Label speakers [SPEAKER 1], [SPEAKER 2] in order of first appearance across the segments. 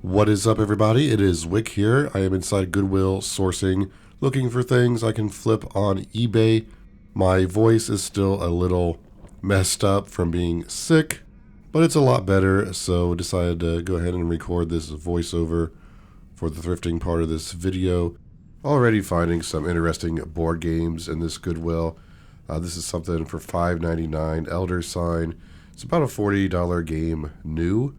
[SPEAKER 1] What is up, everybody? It is Wick here. I am inside Goodwill sourcing, looking for things I can flip on eBay. My voice is still a little messed up from being sick, but it's a lot better, so decided to go ahead and record this voiceover for the thrifting part of this video. Already finding some interesting board games in this Goodwill. This is something for $5.99, Elder Sign. It's about a $40 game new.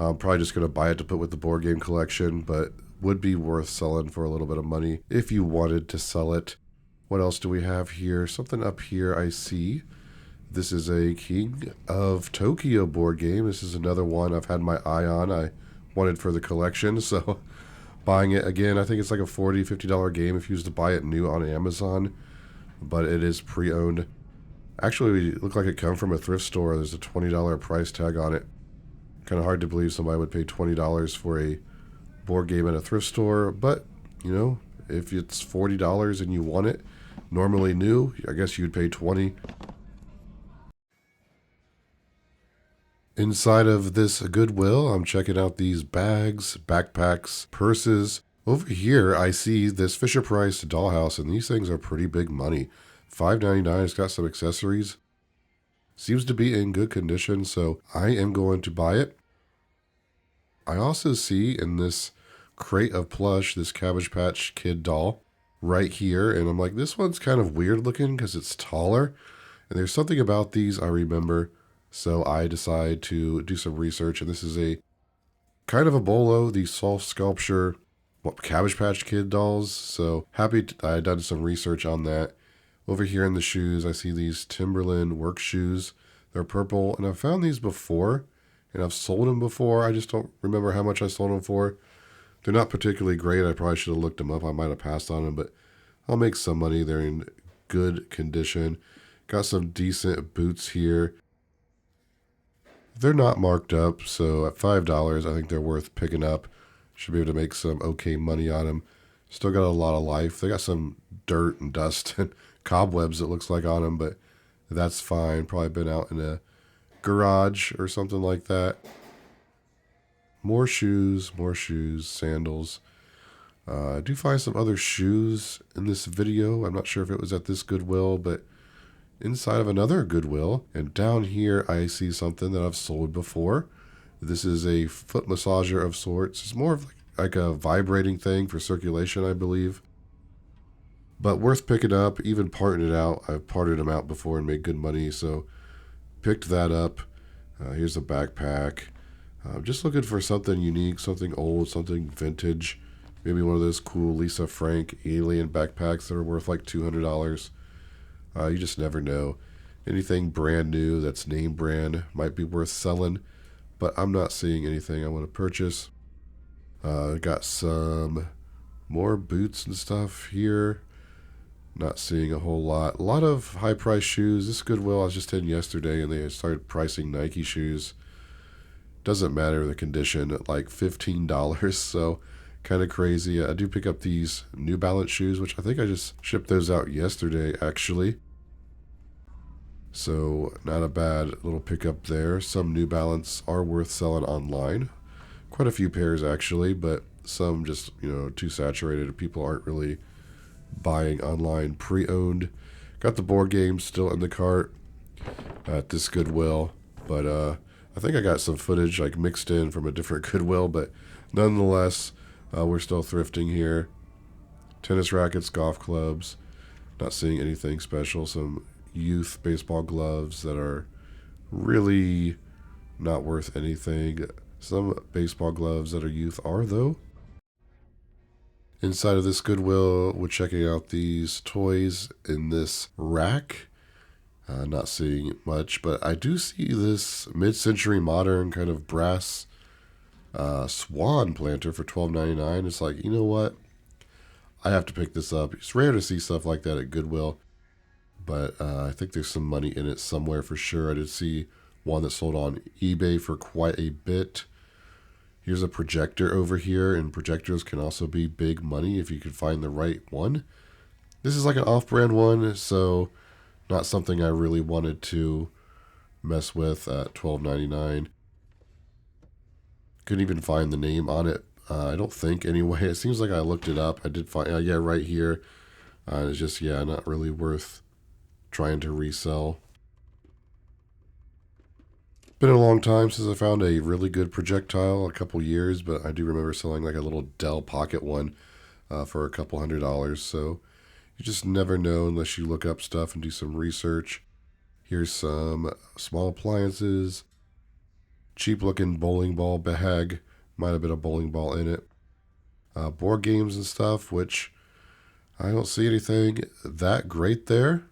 [SPEAKER 1] I'm probably just going to buy it to put with the board game collection, but would be worth selling for a little bit of money if you wanted to sell it. What else do we have here? Something up here I see. This is a King of Tokyo board game. This is another one I've had my eye on. I wanted for the collection, so buying it again. I think it's like a $40, $50 game if you used to buy it new on Amazon, but it is pre-owned. Actually, it looked like it come from a thrift store. There's a $20 price tag on it. Kind of hard to believe somebody would pay $20 for a board game at a thrift store, but you know, if it's $40 and you want it normally new, I guess you'd pay $20. Inside of this Goodwill, I'm checking out these bags, backpacks, purses. Over here, I see this Fisher-Price dollhouse, and these things are pretty big money. $5.99. It's got some accessories. Seems to be in good condition, so I am going to buy it. I also see in this crate of plush this Cabbage Patch Kid doll right here, and I'm like, this one's kind of weird looking because it's taller, and there's something about these I remember, so I decide to do some research, and this is a kind of a bolo, these soft sculpture Cabbage Patch Kid dolls, so happy I had done some research on that. Over here in the shoes, I see these Timberland work shoes. They're purple, and I've found these before, and I've sold them before. I just don't remember how much I sold them for. They're not particularly great. I probably should have looked them up. I might have passed on them, but I'll make some money. They're in good condition. Got some decent boots here. They're not marked up, so at $5, I think they're worth picking up. Should be able to make some okay money on them. Still got a lot of life. They got some dirt and dust and cobwebs, it looks like, on them, but that's fine. Probably been out in a garage or something like that. More shoes, sandals. I do find some other shoes in this video. I'm not sure if it was at this Goodwill, but inside of another Goodwill. And down here I see something that I've sold before. This is a foot massager of sorts. It's more of like a vibrating thing for circulation, I believe. But worth picking up, even parting it out. I've parted them out before and made good money, so picked that up. Here's a backpack. Just looking for something unique, something old, something vintage. Maybe one of those cool Lisa Frank alien backpacks that are worth like $200. You just never know. Anything brand new that's name brand might be worth selling, but I'm not seeing anything I want to purchase. Got some more boots and stuff here. Not seeing a whole lot. A lot of high-priced shoes. This Goodwill I was just in yesterday, and they started pricing Nike shoes. Doesn't matter the condition, at like $15, so kind of crazy. I do pick up these New Balance shoes, which I think I just shipped those out yesterday, actually. So not a bad little pickup there. Some New Balance are worth selling online. Quite a few pairs, actually, but some just, too saturated. People aren't really buying online pre-owned. Got the board games still in the cart at this Goodwill, but I think I got some footage like mixed in from a different Goodwill, but nonetheless, we're still thrifting here. Tennis rackets, golf clubs. Not seeing anything special. Some youth baseball gloves that are really not worth anything. Some baseball gloves that are youth are, though. Inside of this Goodwill, we're checking out these toys in this rack. Not seeing much, but I do see this mid-century modern kind of brass swan planter for $12.99. It's like, you know what? I have to pick this up. It's rare to see stuff like that at Goodwill, but I think there's some money in it somewhere for sure. I did see one that sold on eBay for quite a bit. Here's a projector over here, and projectors can also be big money if you can find the right one. This is like an off-brand one, so not something I really wanted to mess with at $12.99. Couldn't even find the name on it. I don't think anyway. It seems like I looked it up. I did find, yeah, right here. It's just, yeah, not really worth trying to resell. Been a long time since I found a really good projectile, a couple years, but I do remember selling like a little Dell Pocket one for a couple $100. So you just never know unless you look up stuff and do some research. Here's some small appliances, cheap looking bowling ball bag, might have been a bowling ball in it. Board games and stuff, which I don't see anything that great there.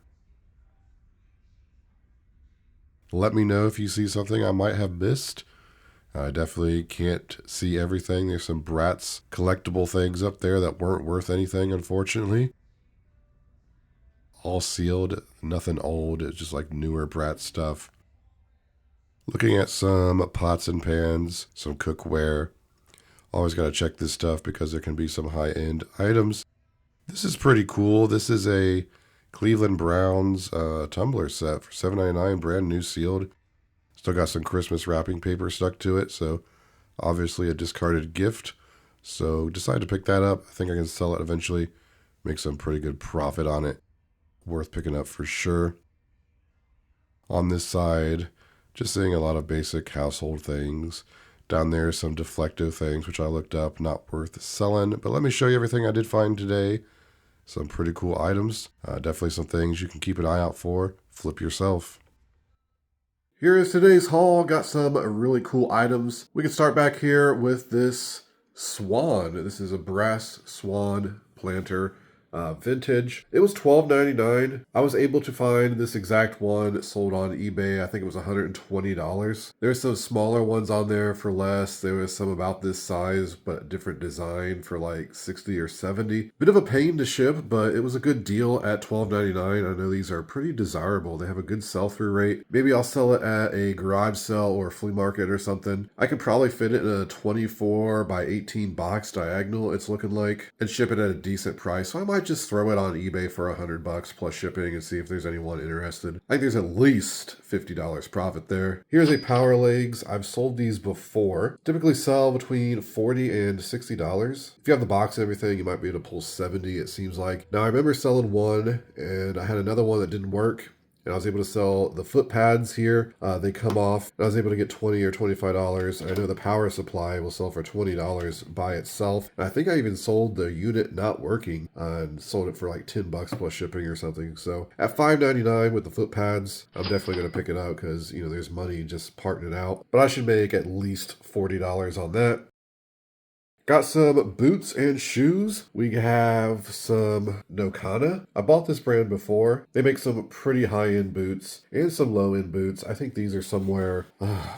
[SPEAKER 1] Let me know if you see something I might have missed. I definitely can't see everything. There's some Bratz collectible things up there that weren't worth anything, unfortunately. All sealed, nothing old. It's just like newer Bratz stuff. Looking at some pots and pans, some cookware. Always got to check this stuff because there can be some high-end items. This is pretty cool. This is a Cleveland Browns tumbler set for $7.99, brand new, sealed. Still got some Christmas wrapping paper stuck to it, so obviously a discarded gift. So decided to pick that up. I think I can sell it eventually, make some pretty good profit on it. Worth picking up for sure. On this side, just seeing a lot of basic household things. Down there, some deflective things, which I looked up, not worth selling. But let me show you everything I did find today. Some pretty cool items. Definitely some things you can keep an eye out for. Flip yourself. Here is today's haul. Got some really cool items. We can start back here with this swan. This is a brass swan planter. Vintage. It was $12.99. I was able to find this exact one sold on eBay. I think it was $120. There's some smaller ones on there for less. There was some about this size but different design for like 60 or 70. Bit of a pain to ship, but it was a good deal at $12.99. I know these are pretty desirable. They have a good sell-through rate. Maybe I'll sell it at a garage sale or a flea market or something. I could probably fit it in a 24 by 18 box diagonal, it's looking like, and ship it at a decent price. So I might just throw it on eBay for $100 plus shipping and see if there's anyone interested. I think there's at least $50 profit there. Here's a Power Legs. I've sold these before. Typically sell between $40 and $60. If you have the box and everything, you might be able to pull 70, it seems like. Now I remember selling one and I had another one that didn't work. And I was able to sell the foot pads here. They come off. I was able to get $20 or $25. I know the power supply will sell for $20 by itself. And I think I even sold the unit not working and sold it for like $10 plus shipping or something. So at $5.99 with the foot pads, I'm definitely going to pick it up because, you know, there's money just parting it out. But I should make at least $40 on that. Got some boots and shoes. We have some Nokana. I bought this brand before. They make some pretty high-end boots and some low-end boots. I think these are somewhere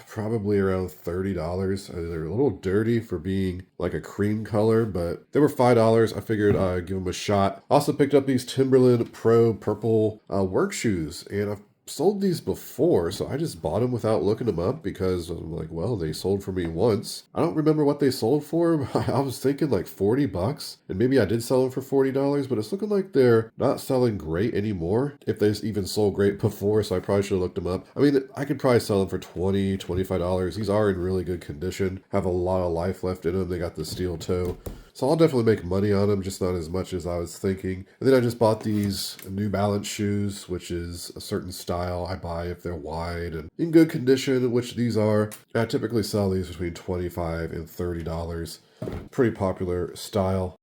[SPEAKER 1] probably around $30. They're a little dirty for being like a cream color, but they were $5. I figured I'd give them a shot. Also picked up these Timberland Pro purple work shoes, and I've sold these before, so I just bought them without looking them up because I'm like, well, they sold for me once. I don't remember what they sold for, but I was thinking like $40, and maybe I did sell them for $40, but it's looking like they're not selling great anymore, if they even sold great before, so I probably should have looked them up. I mean, I could probably sell them for $20, $25. These are in really good condition, have a lot of life left in them. They got the steel toe. So I'll definitely make money on them, just not as much as I was thinking. And then I just bought these New Balance shoes, which is a certain style I buy if they're wide and in good condition, which these are. I typically sell these between $25 and $30. Pretty popular style.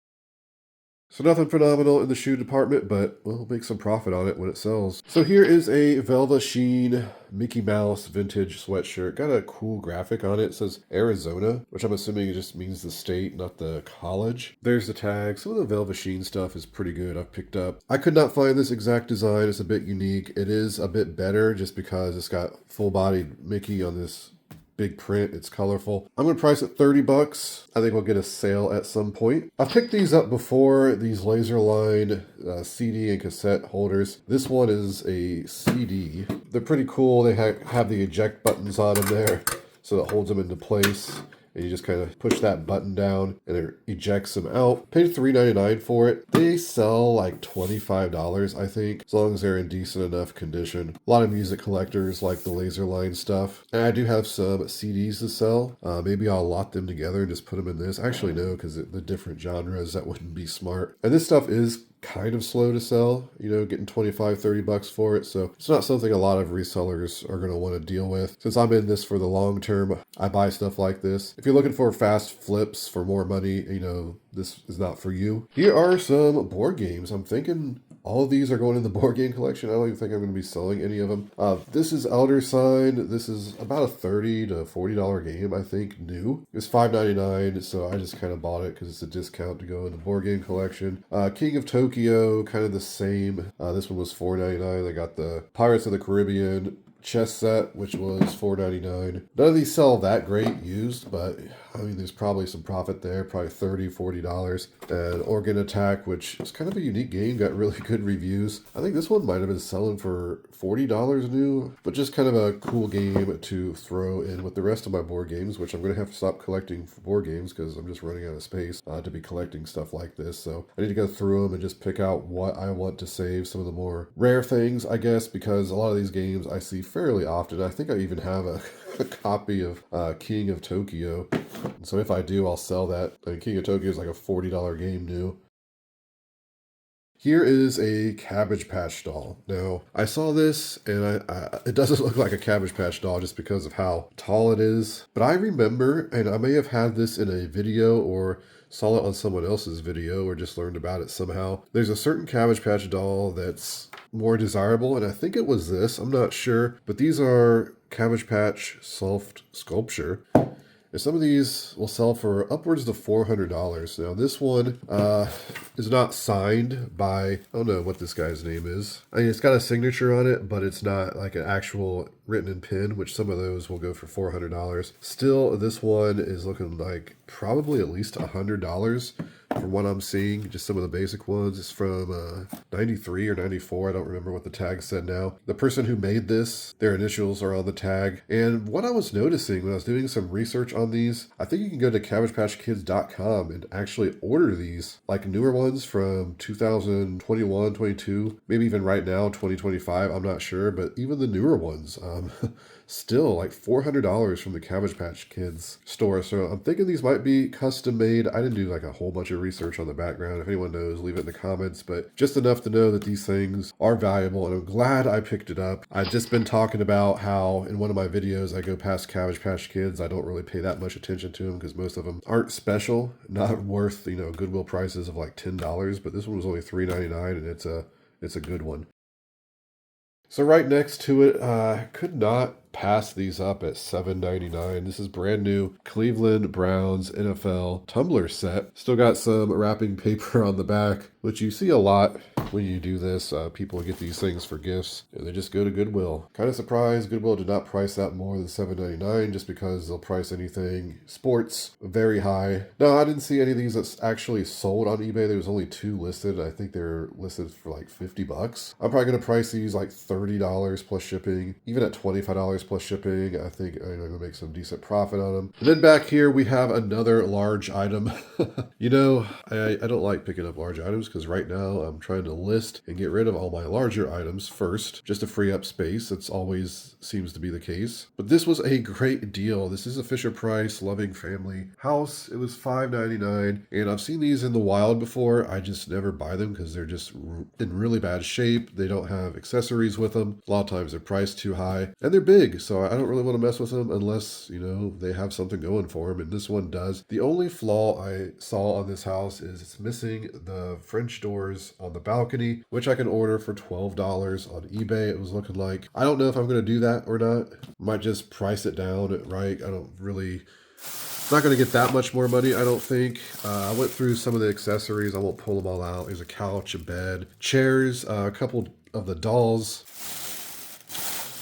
[SPEAKER 1] So nothing phenomenal in the shoe department, but we'll make some profit on it when it sells. So here is a Velva Sheen Mickey Mouse vintage sweatshirt. Got a cool graphic on it. It says Arizona, which I'm assuming it just means the state, not the college. There's the tag. Some of the Velva Sheen stuff is pretty good. I've picked up. I could not find this exact design. It's a bit unique. It is a bit better just because it's got full-bodied Mickey on this big print. It's colorful. I'm going to price it $30. I think we'll get a sale at some point. I've picked these up before, these laser line CD and cassette holders. This one is a CD. They're pretty cool. They have the eject buttons on them there, so that holds them into place. and you just kind of push that button down and it ejects them out. Paid $3.99 for it. They sell like $25, I think, as long as they're in decent enough condition. A lot of music collectors like the laser line stuff. And I do have some CDs to sell. Maybe I'll lot them together and just put them in this. Actually, no, because the different genres, that wouldn't be smart. And this stuff is kind of slow to sell, you know, getting 25, 30 bucks for it. So it's not something a lot of resellers are going to want to deal with. Since I'm in this for the long term, I buy stuff like this. If you're looking for fast flips for more money, you know, this is not for you. Here are some board games. I'm thinking all of these are going in the board game collection. I don't even think I'm going to be selling any of them. This is Elder Sign. This is about a $30 to $40 game, I think, new. It's $5.99, so I just kind of bought it because it's a discount to go in the board game collection. King of Tokyo, kind of the same. This one was $4.99. I got the Pirates of the Caribbean chess set, which was $4.99. None of these sell that great used, but I mean, there's probably some profit there, probably $30, $40. And Organ Attack, which is kind of a unique game, got really good reviews. I think this one might have been selling for $40 new, but just kind of a cool game to throw in with the rest of my board games, which I'm going to have to stop collecting board games because I'm just running out of space to be collecting stuff like this. So I need to go through them and just pick out what I want to save, some of the more rare things, I guess, because a lot of these games I see fairly often. I think I even have a copy of King of Tokyo. So if I do, I'll sell that. And King of Tokyo is like a $40 game new. Here is a Cabbage Patch doll. Now, I saw this, and it doesn't look like a Cabbage Patch doll just because of how tall it is. But I remember, and I may have had this in a video or saw it on someone else's video or just learned about it somehow. There's a certain Cabbage Patch doll that's more desirable, and I think it was this. I'm not sure. But these are Cabbage Patch soft sculpture. And some of these will sell for upwards to $400. Now this one is not signed by, I don't know what this guy's name is. I mean, it's got a signature on it, but it's not like an actual written in pen, which some of those will go for $400. Still, this one is looking like probably at least $100 from what I'm seeing. Just some of the basic ones. It's from 93 or 94. I don't remember what the tag said now. The person who made this, their initials are on the tag. And what I was noticing when I was doing some research on these, I think you can go to CabbagePatchKids.com and actually order these, like newer ones from 2021, 22, maybe even right now, 2025. I'm not sure, but even the newer ones, still like $400 from the Cabbage Patch Kids store. So I'm thinking these might be custom made. I didn't do like a whole bunch of research on the background. If anyone knows, leave it in the comments, but just enough to know that these things are valuable, and I'm glad I picked it up. I've just been talking about how in one of my videos I go past Cabbage Patch Kids. I don't really pay that much attention to them because most of them aren't special, not worth, you know, Goodwill prices of like $10, but this one was only $3.99, and it's a good one. So right next to it, could not pass these up at $7.99. This is brand new Cleveland Browns NFL tumbler set. Still got some wrapping paper on the back, which you see a lot when you do this. People get these things for gifts and they just go to Goodwill. Kind of surprised Goodwill did not price that more than $7.99 just because they'll price anything sports very high. No, I didn't see any of these that's actually sold on eBay. There was only 2 listed. I think they're listed for like $50. I'm probably going to price these like $30 plus shipping, even at $25 plus shipping. I think I'm going to make some decent profit on them. And then back here we have another large item. You know, I don't like picking up large items because right now I'm trying to list and get rid of all my larger items first, just to free up space. It's always seems to be the case. But this was a great deal. This is a Fisher-Price Loving Family house. It was $5.99, and I've seen these in the wild before. I just never buy them because they're just in really bad shape. They don't have accessories with them. A lot of times they're priced too high, and they're big, so I don't really want to mess with them unless, you know, they have something going for them, and this one does. The only flaw I saw on this house is it's missing the French doors on the balcony, which I can order for $12 on eBay. It was looking like. I don't know if I'm going to do that or not. Might just price it down, right? I don't really... Not going to get that much more money, I don't think. I went through some of the accessories. I won't pull them all out. There's a couch, a bed, chairs, a couple of the dolls.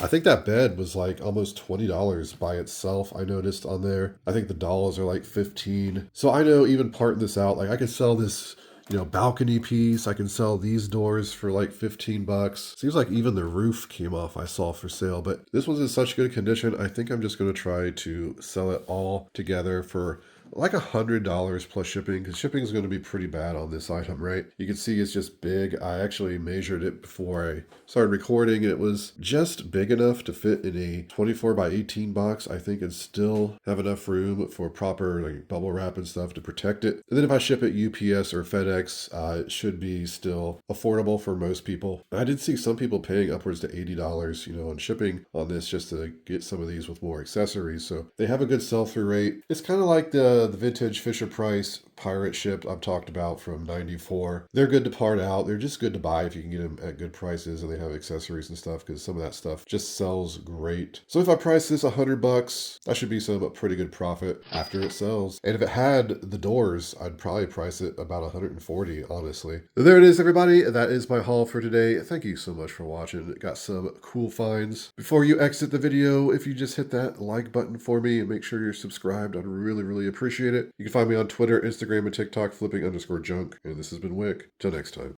[SPEAKER 1] I think that bed was like almost $20 by itself, I noticed on there. I think the dolls are like $15. So I know even parting this out, like I could sell this balcony piece. I can sell these doors for like 15 bucks. Seems like even the roof came off I saw for sale, but this one's in such good condition. I think I'm just going to try to sell it all together for like $100 plus shipping, because shipping is going to be pretty bad on this item, right? You can see it's just big. I actually measured it before I started recording, and it was just big enough to fit in a 24 by 18 box, I think, and still have enough room for proper like bubble wrap and stuff to protect it. And then if I ship it UPS or FedEx, it should be still affordable for most people. I did see some people paying upwards to $80, on shipping on this just to get some of these with more accessories. So they have a good sell-through rate. It's kind of like the vintage Fisher Price pirate ship I've talked about from '94. They're good to part out. They're just good to buy if you can get them at good prices and they have accessories and stuff, because some of that stuff just sells great. So if I price this $100, that should be some pretty good profit after it sells. And if it had the doors, I'd probably price it about $140, honestly. There it is, everybody. That is my haul for today. Thank you so much for watching. Got some cool finds. Before you exit the video, if you just hit that like button for me and make sure you're subscribed, I'd really, really appreciate it. You can find me on Twitter, Instagram, and TikTok, flipping_junk. And this has been Wick. Till next time.